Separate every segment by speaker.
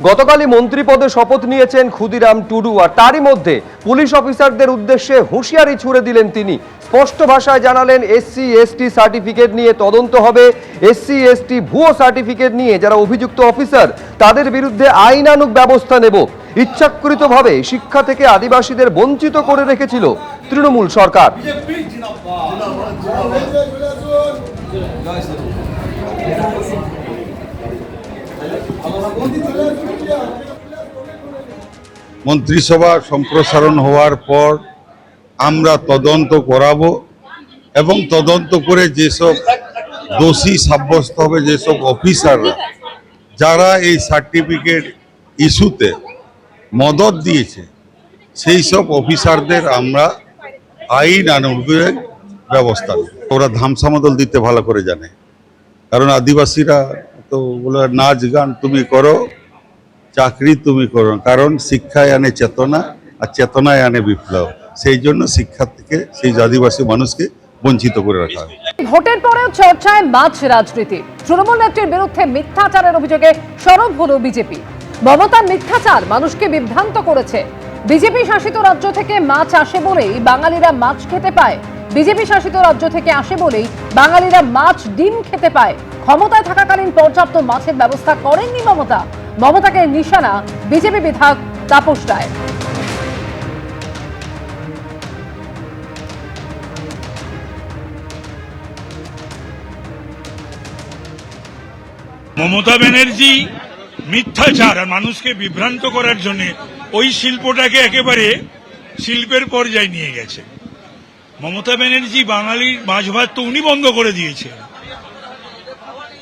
Speaker 1: গতকালই মন্ত্রী পদে শপথ নিয়েছেন ক্ষুদিরাম টুডু, আর তারই মধ্যে পুলিশ অফিসারদের উদ্দেশ্যে হুঁশিয়ারি ছুড়ে দিলেন তিনি। স্পষ্ট ভাষায় জানালেন, এসসি এসটি সার্টিফিকেট নিয়ে তদন্ত হবে। এসসি এসটি ভুয়ো সার্টিফিকেট নিয়ে যারা অভিযুক্ত অফিসার তাদের বিরুদ্ধে আইনানুগ ব্যবস্থা নেব। ইচ্ছাকৃতভাবে শিক্ষা থেকে আদিবাসীদের বঞ্চিত করে রেখেছিল তৃণমূল সরকার।
Speaker 2: মন্ত্রিসভা সম্প্রসারণ হওয়ার পর আমরা তদন্ত করাবো এবং তদন্ত করে যেসব দোষী সাব্যস্ত হবে, যেসব অফিসাররা যারা এই সার্টিফিকেট ইস্যুতে মদত দিয়েছে, সেই সব অফিসারদের আমরা আইনানুগ ব্যবস্থা নেব। ওরা ধামসামদল দিতে ভালো করে জানে, কারণ আদিবাসীরা তো বলে নাচ গান তুমি করো, চাকরি তুমি করো, কারণ শিক্ষায় আনে চেতনা, আর চেতনায় আনে বিপ্লব। সেই জন্য শিক্ষা থেকে সেই আদিবাসী মানুষকে বঞ্চিত করে রাখা হয়।
Speaker 3: ভোটের পরেও চর্চায় মাছ রাজনীতি। তৃণমূল নেত্রীর বিরুদ্ধে মিথ্যাচারের অভিযোগে সরব হলো বিজেপি। মমতার মিথ্যাচার মানুষকে বিভ্রান্ত করেছে। বিজেপি শাসিত রাজ্য থেকে মাছ আসে বলেই বাঙালিরা মাছ খেতে পায়। বিজেপি শাসিত রাজ্য থেকে আসে বলেই বাঙালিরা মাছ ডিম খেতে পায়। ক্ষমতায় থাকাকালীন পর্যাপ্ত মাছের ব্যবস্থা করেননি মমতা। মমতাকে নিশানা বিজেপি বিধায়ক তাপস রায়।
Speaker 4: মমতা ব্যানার্জি মিথ্যাচার আর মানুষকে বিভ্রান্ত করার জন্য ওই শিল্পটাকে একেবারে শিল্পের পর্যায়ে নিয়ে গেছে। মমতা ব্যানার্জি বাঙালির মাছ ভাত তো উনি বন্ধ করে দিয়েছে।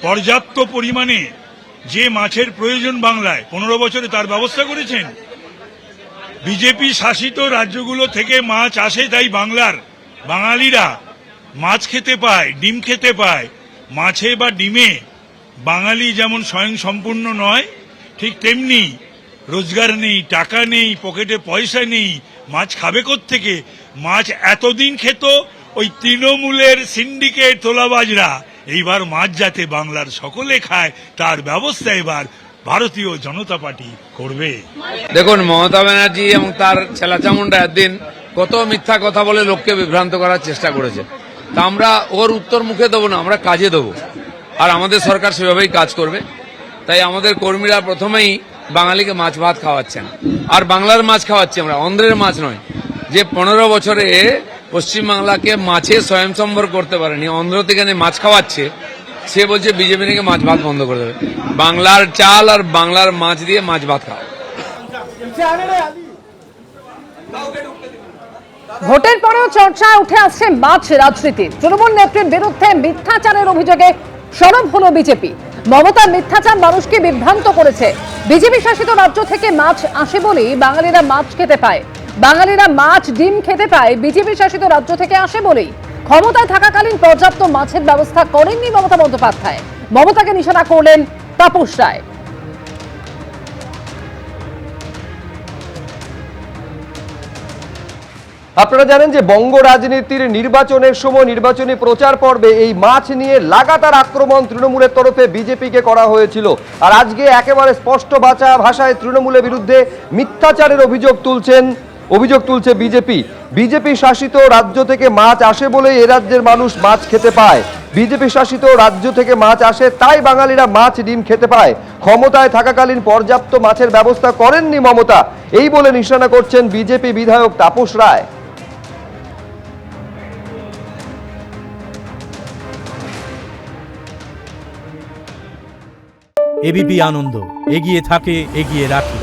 Speaker 4: পর্যাপ্ত পরিমাণে যে মাছের প্রয়োজন বাংলায় 15 বছরে তার ব্যবস্থা করেছেন। বিজেপি শাসিত রাজ্যগুলো থেকে মাছ আসে, তাই বাঙালিরা মাছ খেতে পায়, ডিম খেতে পায়। মাছে বা ডিমে বাঙালি যেমন স্বয়ং সম্পূর্ণ নয়, ঠিক তেমনি রোজগার নেই, টাকা নেই, পকেটে পয়সা নেই, মাছ খাবে কোত্থেকে? মাছ এতদিন খেত ওই তৃণমূলের সিন্ডিকেট তোলাবাজরা। এইবার মাছ যাতে বাংলার সকলে খায় তার ব্যবস্থা এবার ভারতীয় জনতা পার্টি করবে।
Speaker 5: দেখুন, মমতা ব্যানার্জি এবং তার ছেলাচামুন্ডা একদিন কত মিথ্যা কথা বলে লোককে বিভ্রান্ত করার চেষ্টা করেছে। তা আমরা ওর উত্তর মুখে দেবো না, আমরা কাজে দেবো, আর আমাদের সরকার সেভাবেই কাজ করবে। তাই আমাদের কর্মীরা প্রথমেই বাঙালিকে মাছ ভাত খাওয়াচ্ছেন, আর বাংলার মাছ খাওয়াচ্ছি আমরা, অন্ধ্রের মাছ নয়। যে 15 বছরে পশ্চিমবাংলাকে মাছে স্বয়ংসম্বর করতে পারেনি, অন্ধ্র থেকে মাছ খাওয়াচ্ছে, সে বলছে বিজেপি নাকি মাছ ভাত বন্ধ করে দেবে। বাংলার চাল আর বাংলার মাছ দিয়ে মাছ ভাত খাওয়া।
Speaker 3: ভোটের পরেও চর্চায় উঠে আসছে মাছ রাজনীতি। তৃণমূল নেত্রীর বিরুদ্ধে মিথ্যাচারের অভিযোগে সরব হলো বিজেপি। মমতার মিথ্যাচার মানুষকে বিভ্রান্ত করেছে। বিজেপি শাসিত রাজ্য থেকে মাছ আসে বলেই বাঙালিরা মাছ খেতে পায়। বাঙালিরা মাছ ডিম খেতে পায় বিজেপি শাসিত রাজ্য থেকে আসে বলেই। ক্ষমতায় থাকাকালীন পর্যাপ্ত মাছের ব্যবস্থা করেননি মমতা বন্দ্যোপাধ্যায়। মমতাকে নিশানা করলেন তাপস রায়।
Speaker 1: আপনারা জানেন যে বঙ্গ রাজনীতির নির্বাচনের সময় নির্বাচনী প্রচার পর্বে এই মাছ নিয়ে লাগাতার আক্রমণ তৃণমূলের তরফে বিজেপিকে করা হয়েছিল। আর আজকে একেবারে স্পষ্ট ভাষায় তৃণমূলের বিরুদ্ধে মিথ্যাচারের অভিযোগ তুলছে বিজেপি। বিজেপি শাসিত রাজ্য থেকে মাছ আসে বলেই এ রাজ্যের মানুষ মাছ খেতে পায়। বিজেপি শাসিত রাজ্য থেকে মাছ আসে, তাই বাঙালিরা মাছ ডিম খেতে পায়। ক্ষমতায় থাকাকালীন পর্যাপ্ত মাছের ব্যবস্থা করেননি মমতা, এই বলে নিশানা করছেন বিজেপি বিধায়ক তাপস রায়।
Speaker 6: এবিপি আনন্দ, এগিয়ে থাকে, এগিয়ে রাখে।